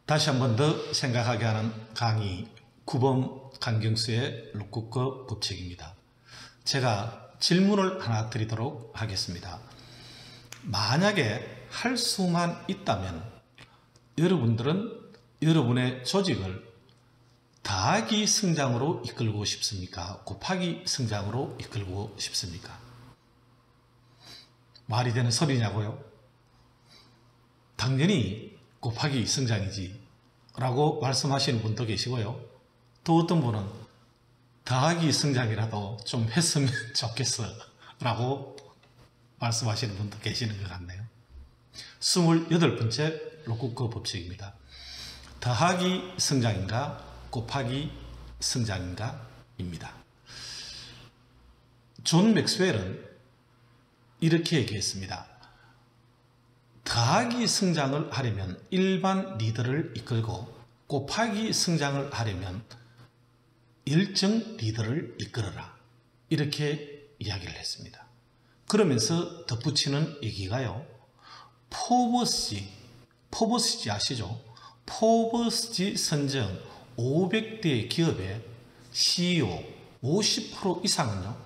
다시 한 번 더 생각하게 하는 강의 구범 강경수의 룩쿠커 법칙입니다. 제가 질문을 하나 드리도록 하겠습니다. 만약에 할 수만 있다면 여러분들은 여러분의 조직을 더하기 성장으로 이끌고 싶습니까? 곱하기 성장으로 이끌고 싶습니까? 말이 되는 소리냐고요? 당연히 곱하기 성장이지 라고 말씀하시는 분도 계시고요. 또 어떤 분은 더하기 성장이라도 좀 했으면 좋겠어 라고 말씀하시는 분도 계시는 것 같네요. 28번째 룩쿠커 법칙입니다. 더하기 성장인가 곱하기 성장인가 입니다. 존 맥스웰은 이렇게 얘기했습니다. 더하기 성장을 하려면 일반 리더를 이끌고 곱하기 성장을 하려면 열정 리더를 이끌어라. 이렇게 이야기를 했습니다. 그러면서 덧붙이는 얘기가요. 포버스지 아시죠? 포버스지 선정 500대 기업의 CEO 50% 이상은요.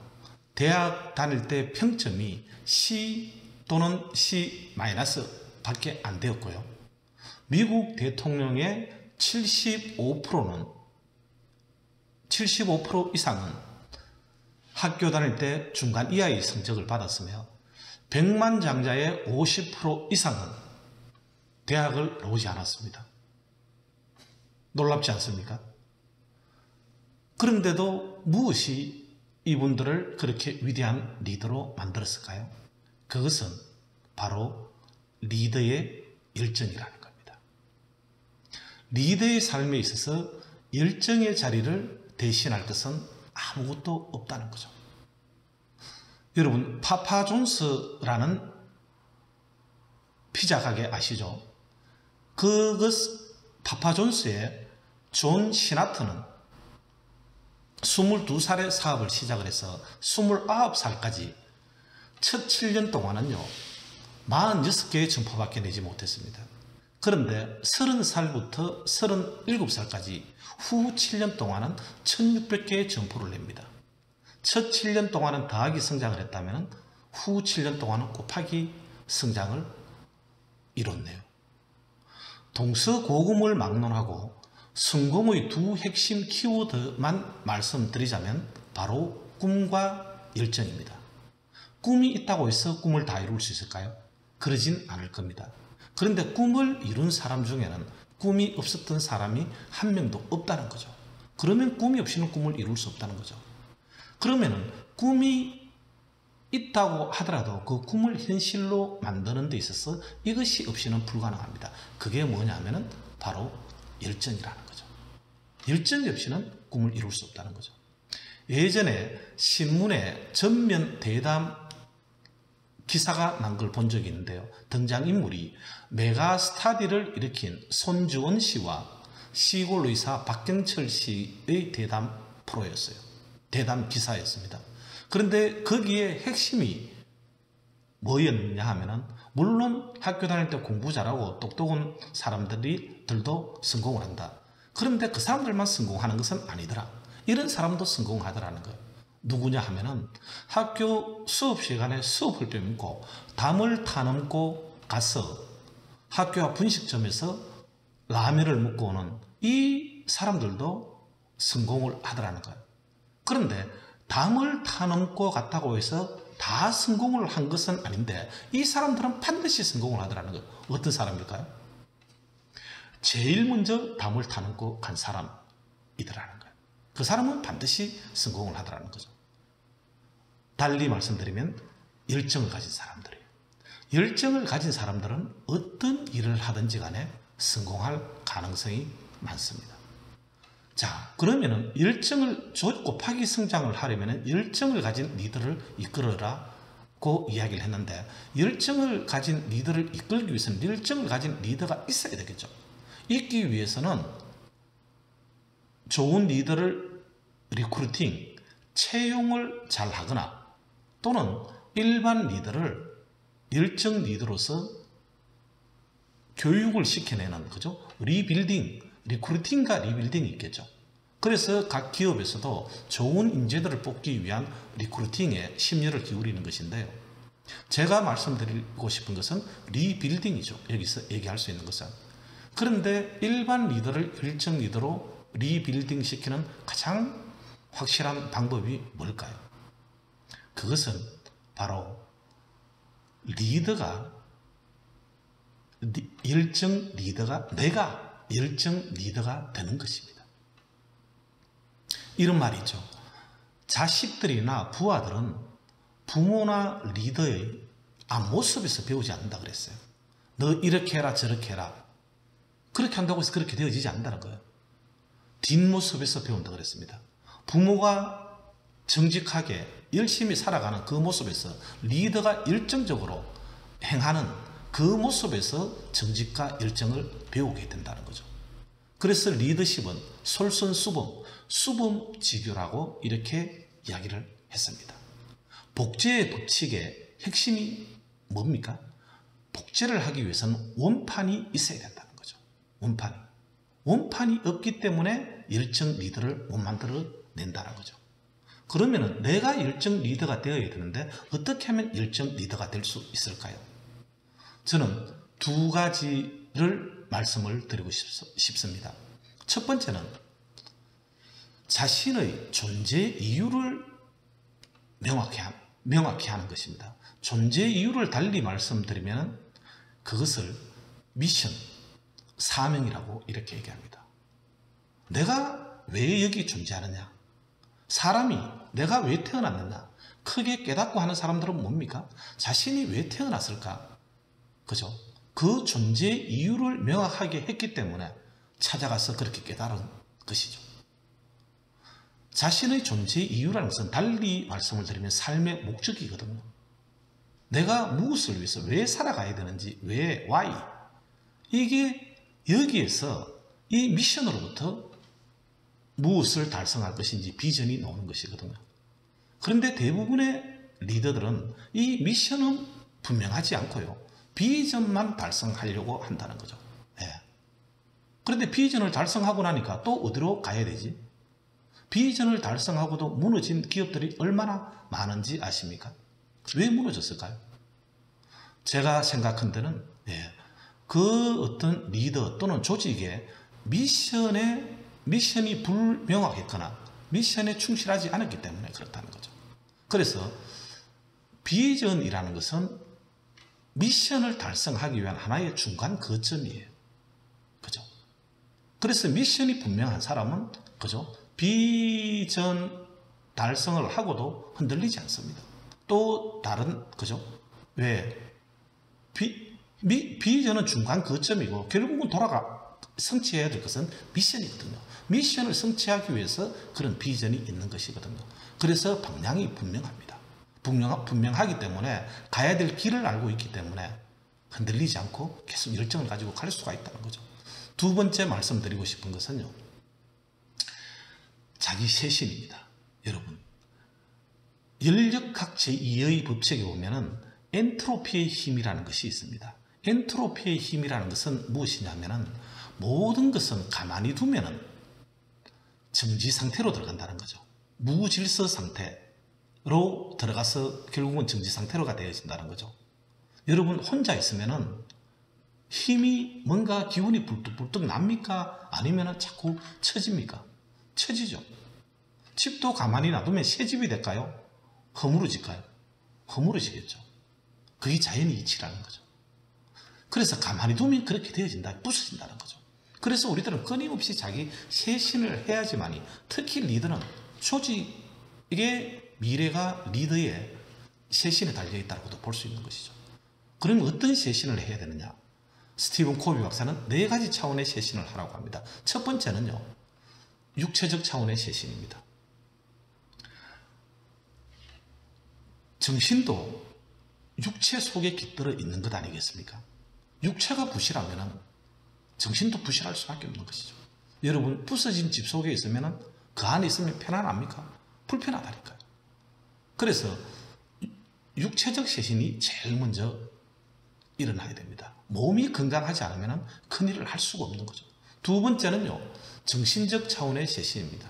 대학 다닐 때 평점이 C 또는 C- 밖에 안 되었고요. 미국 대통령의 75% 이상은 학교 다닐 때 중간 이하의 성적을 받았으며 100만 장자의 50% 이상은 대학을 나오지 않았습니다. 놀랍지 않습니까? 그런데도 무엇이 이분들을 그렇게 위대한 리더로 만들었을까요? 그것은 바로 리더의 열정이라는 겁니다. 리더의 삶에 있어서 열정의 자리를 대신할 것은 아무것도 없다는 거죠. 여러분 파파존스라는 피자 가게 아시죠? 파파존스의 존 시나트는 22살에 사업을 시작을 해서 29살까지 첫 7년 동안은요 46개의 점포밖에 내지 못했습니다. 그런데 30살부터 37살까지 후 7년 동안은 1600개의 점포를 냅니다. 첫 7년 동안은 더하기 성장을 했다면 후 7년 동안은 곱하기 성장을 이뤘네요. 동서고금을 막론하고 성공의 두 핵심 키워드만 말씀드리자면 바로 꿈과 열정입니다. 꿈이 있다고 해서 꿈을 다 이룰 수 있을까요? 그러진 않을 겁니다. 그런데 꿈을 이룬 사람 중에는 꿈이 없었던 사람이 한 명도 없다는 거죠. 그러면 꿈이 없이는 꿈을 이룰 수 없다는 거죠. 그러면 꿈이 있다고 하더라도 그 꿈을 현실로 만드는 데 있어서 이것이 없이는 불가능합니다. 그게 뭐냐면은 바로 열정이라는 거죠. 열정이 없이는 꿈을 이룰 수 없다는 거죠. 예전에 신문에 전면 대담 기사가 난 걸 본 적이 있는데요. 등장인물이 메가스타디를 일으킨 손주원 씨와 시골 의사 박경철 씨의 대담 프로였어요. 대담 기사였습니다. 그런데 거기에 핵심이 뭐였냐 하면은 물론 학교 다닐 때 공부 잘하고 똑똑한 사람들도 성공을 한다. 그런데 그 사람들만 성공하는 것은 아니더라. 이런 사람도 성공하더라는 거예요. 누구냐 하면은 학교 수업 시간에 수업을 빼먹고 담을 타넘고 가서 학교 앞 분식점에서 라면을 먹고 오는 이 사람들도 성공을 하더라는 거예요. 그런데 담을 타넘고 갔다고 해서 다 성공을 한 것은 아닌데 이 사람들은 반드시 성공을 하더라는 거예요. 어떤 사람일까요? 제일 먼저 담을 타넘고 간 사람이더라는 거예요. 그 사람은 반드시 성공을 하더라는 거죠. 달리 말씀드리면 열정을 가진 사람들이에요. 열정을 가진 사람들은 어떤 일을 하든지 간에 성공할 가능성이 많습니다. 자, 그러면은 열정을 곱하기 성장을 하려면 열정을 가진 리더를 이끌어라고 이야기를 했는데 열정을 가진 리더를 이끌기 위해서는 열정을 가진 리더가 있어야 되겠죠. 있기 위해서는 좋은 리더를 리크루팅, 채용을 잘 하거나 또는 일반 리더를 열정 리더로서 교육을 시켜내는, 그죠? 리빌딩, 리크루팅과 리빌딩이 있겠죠. 그래서 각 기업에서도 좋은 인재들을 뽑기 위한 리크루팅에 심려를 기울이는 것인데요. 제가 말씀드리고 싶은 것은 리빌딩이죠. 여기서 얘기할 수 있는 것은. 그런데 일반 리더를 일정 리더로 리빌딩 시키는 가장 확실한 방법이 뭘까요? 그것은 바로 리더가 열정 리더가 내가 열정 리더가 되는 것입니다. 이런 말이 있죠. 자식들이나 부하들은 부모나 리더의 앞모습에서 배우지 않는다 그랬어요. 너 이렇게 해라 저렇게 해라. 그렇게 한다고 해서 그렇게 되어지지 않는다는 거예요. 뒷모습에서 배운다 그랬습니다. 부모가 정직하게 열심히 살아가는 그 모습에서 리더가 열정적으로 행하는 그 모습에서 정직과 열정을 배우게 된다는 거죠. 그래서 리더십은 솔선수범, 수범지교라고 이렇게 이야기를 했습니다. 복제의 법칙의 핵심이 뭡니까? 복제를 하기 위해서는 원판이 있어야 된다는 거죠. 원판이 없기 때문에 열정 리더를 못 만들어낸다는 거죠. 그러면 내가 열정 리더가 되어야 되는데 어떻게 하면 열정 리더가 될 수 있을까요? 저는 두 가지를 말씀을 드리고 싶습니다. 첫 번째는 자신의 존재 이유를 명확히 하는 것입니다. 존재 이유를 달리 말씀드리면 그것을 미션, 사명이라고 이렇게 얘기합니다. 내가 왜 여기 존재하느냐? 사람이 내가 왜 태어났느냐? 크게 깨닫고 하는 사람들은 뭡니까? 자신이 왜 태어났을까? 그죠? 그 존재 이유를 명확하게 했기 때문에 찾아가서 그렇게 깨달은 것이죠. 자신의 존재 이유라는 것은 달리 말씀을 드리면 삶의 목적이거든요. 내가 무엇을 위해서 왜 살아가야 되는지, 왜, why. 이게 여기에서 이 미션으로부터 무엇을 달성할 것인지 비전이 나오는 것이거든요. 그런데 대부분의 리더들은 이 미션은 분명하지 않고요. 비전만 달성하려고 한다는 거죠. 예. 그런데 비전을 달성하고 나니까 또 어디로 가야 되지? 비전을 달성하고도 무너진 기업들이 얼마나 많은지 아십니까? 왜 무너졌을까요? 제가 생각한 데는 그 어떤 리더 또는 조직의 미션이 불명확했거나 미션에 충실하지 않았기 때문에 그렇다는 거죠. 그래서 비전이라는 것은 미션을 달성하기 위한 하나의 중간 거점이에요. 그죠? 그래서 미션이 분명한 사람은 그죠? 비전 달성을 하고도 흔들리지 않습니다. 또 다른 그죠? 왜? 비전은 중간 거점이고 결국은 성취해야 될 것은 미션이거든요. 미션을 성취하기 위해서 그런 비전이 있는 것이거든요. 그래서 방향이 분명합니다. 분명하기 때문에 가야 될 길을 알고 있기 때문에 흔들리지 않고 계속 열정을 가지고 갈 수가 있다는 거죠. 두 번째 말씀드리고 싶은 것은요. 자기 쇄신입니다. 여러분. 연력학 제2의 법칙에 보면은 엔트로피의 힘이라는 것이 있습니다. 엔트로피의 힘이라는 것은 무엇이냐면은 모든 것은 가만히 두면은 정지 상태로 들어간다는 거죠. 무질서 상태로 들어가서 결국은 정지 상태로가 되어진다는 거죠. 여러분 혼자 있으면은 힘이 뭔가 기운이 불뚝불뚝 납니까? 아니면은 자꾸 처집니까? 처지죠. 집도 가만히 놔두면 새 집이 될까요? 허물어질까요? 허물어지겠죠. 그게 자연의 이치라는 거죠. 그래서 가만히 두면 그렇게 되어진다, 부서진다는 거죠. 그래서 우리들은 끊임없이 자기 쇄신을 해야지만이, 특히 리더는 조직의 미래가 리더의 쇄신에 달려있다고도 볼 수 있는 것이죠. 그러면 어떤 쇄신을 해야 되느냐? 스티븐 코비 박사는 4가지 차원의 쇄신을 하라고 합니다. 첫 번째는요, 육체적 차원의 쇄신입니다. 정신도 육체 속에 깃들어 있는 것 아니겠습니까? 육체가 부실하면 정신도 부실할 수밖에 없는 것이죠. 여러분 부서진 집 속에 있으면 그 안에 있으면 편안합니까? 불편하다니까요. 그래서 육체적 쇄신이 제일 먼저 일어나야 됩니다. 몸이 건강하지 않으면 큰일을 할 수가 없는 거죠. 두 번째는요, 정신적 차원의 쇄신입니다.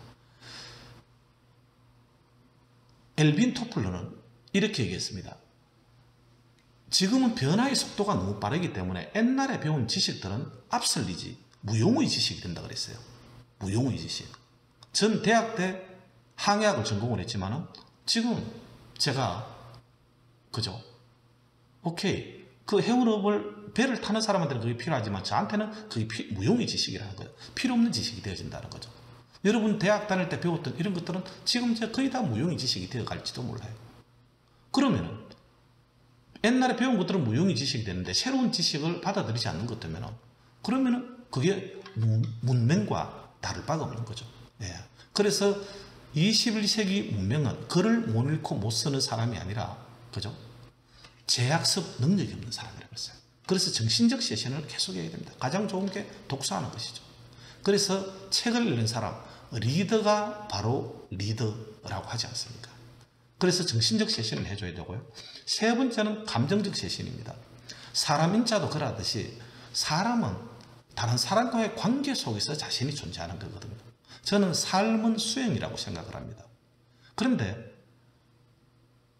엘빈 토플러는 이렇게 얘기했습니다. 지금은 변화의 속도가 너무 빠르기 때문에 옛날에 배운 지식들은 앞설리지 무용의 지식이 된다 그랬어요. 무용의 지식. 전 대학 때 항해학을 전공을 했지만은 지금 제가 그죠? 오케이. 그 해운업을 배를 타는 사람한테는 그게 필요하지만 저한테는 그게 무용의 지식이라는 거예요. 필요 없는 지식이 되어진다는 거죠. 여러분 대학 다닐 때 배웠던 이런 것들은 지금 이제 거의 다 무용의 지식이 되어갈지도 몰라요. 그러면은 옛날에 배운 것들은 무용의 지식이 되는데 새로운 지식을 받아들이지 않는 것 때문에 그러면은 그게 문명과 다를 바가 없는 거죠. 예. 그래서 21세기 문명은 글을 못 읽고 못 쓰는 사람이 아니라 그죠? 재학습 능력이 없는 사람이라고 했어요. 그래서 정신적 쇄신을 계속해야 됩니다. 가장 좋은 게 독서하는 것이죠. 그래서 책을 읽는 사람, 리더가 바로 리더라고 하지 않습니까? 그래서 정신적 쇄신을 해줘야 되고요. 세 번째는 감정적 쇄신입니다. 사람 인자도 그러하듯이 사람은 다른 사람과의 관계 속에서 자신이 존재하는 거거든요. 저는 삶은 수행이라고 생각을 합니다. 그런데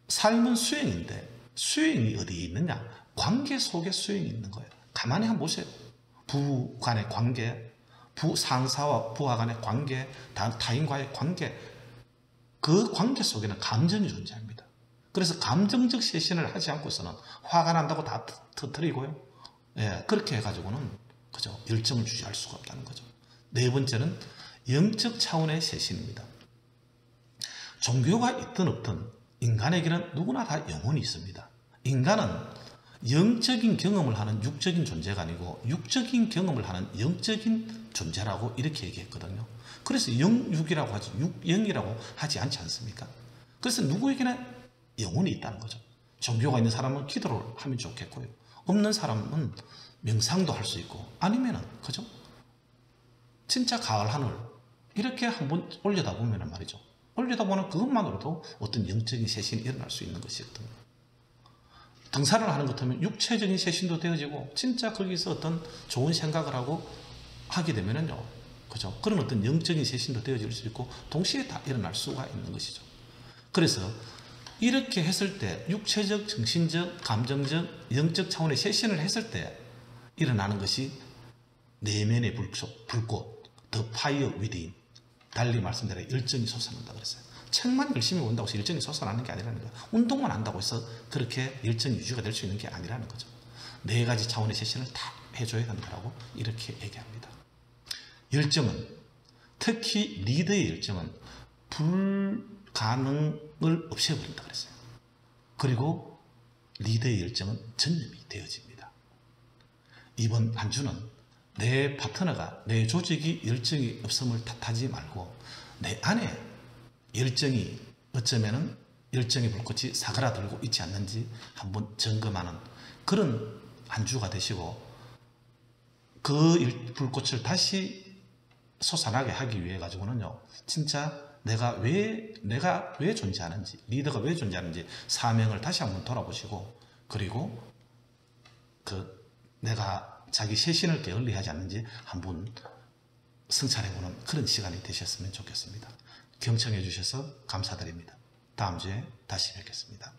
삶은 수행인데 수행이 어디에 있느냐? 관계 속에 수행이 있는 거예요. 가만히 한번 보세요. 부부 간의 관계, 상사와 부하 간의 관계, 타인과의 관계, 그 관계 속에는 감정이 존재합니다. 그래서 감정적 쇄신을 하지 않고서는 화가 난다고 다 터뜨리고요. 예, 그렇게 해가지고는 그죠? 열정을 유지할 수가 없다는 거죠. 네 번째는 영적 차원의 쇄신입니다. 종교가 있든 없든 인간에게는 누구나 다 영혼이 있습니다. 인간은 영적인 경험을 하는 육적인 존재가 아니고 육적인 경험을 하는 영적인 존재라고 이렇게 얘기했거든요. 그래서 영육이라고 하지 육영이라고 하지 않지 않습니까? 그래서 누구에게나 영혼이 있다는 거죠. 종교가 있는 사람은 기도를 하면 좋겠고요. 없는 사람은 명상도 할 수 있고 아니면은 그죠? 진짜 가을 하늘 이렇게 한번 올려다 보면 말이죠. 올려다 보면 그것만으로도 어떤 영적인 쇄신이 일어날 수 있는 것이거든요. 등산을 하는 것 같으면 육체적인 쇄신도 되어지고 진짜 거기서 어떤 좋은 생각을 하고 하게 되면은요. 그죠? 그런 어떤 영적인 쇄신도 되어질 수 있고 동시에 다 일어날 수가 있는 것이죠. 그래서 이렇게 했을 때 육체적, 정신적, 감정적, 영적 차원의 쇄신을 했을 때 일어나는 것이 내면의 불꽃, The Fire Within. 달리 말씀드려 열정이 솟아난다 그랬어요. 책만 열심히 본다고 해서 열정이 솟아나는 게 아니라는 거예요. 운동만 한다고 해서 그렇게 열정이 유지가 될 수 있는 게 아니라는 거죠. 네 가지 차원의 쇄신을 다 해줘야 한다고 이렇게 얘기합니다. 열정은 특히 리더의 열정은 불가능을 없애버린다 그랬어요. 그리고 리더의 열정은 전념이 되어집니다. 이번 한 주는 내 파트너가 내 조직이 열정이 없음을 탓하지 말고 내 안에 열정이 어쩌면은 열정의 불꽃이 사그라들고 있지 않는지 한번 점검하는 그런 한 주가 되시고 그 불꽃을 다시 솟아나게 하기 위해 가지고는요 진짜 내가 왜 존재하는지 리더가 왜 존재하는지 사명을 다시 한번 돌아보시고 그리고 내가 자기 쇄신을 게을리하지 않는지 한번 성찰해보는 그런 시간이 되셨으면 좋겠습니다. 경청해 주셔서 감사드립니다. 다음 주에 다시 뵙겠습니다.